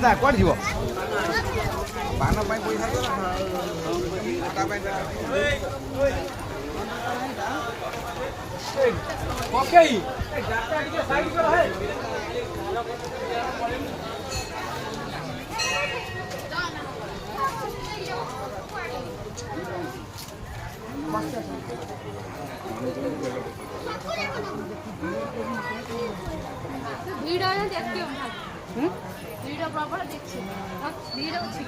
ଦାଦା କୁଆଡ଼େ ଯିବ ପାନ ପାଇଁ ପଇସା ଦିଅ ତା ପାଇଁ ପକେଇ ଗାଟା ଟିକେ ସାଇଡ୍ କର ହେ ভিড় হয় না দেখতে ভিড়টা প্রপার দেখছি ভিড় হচ্ছে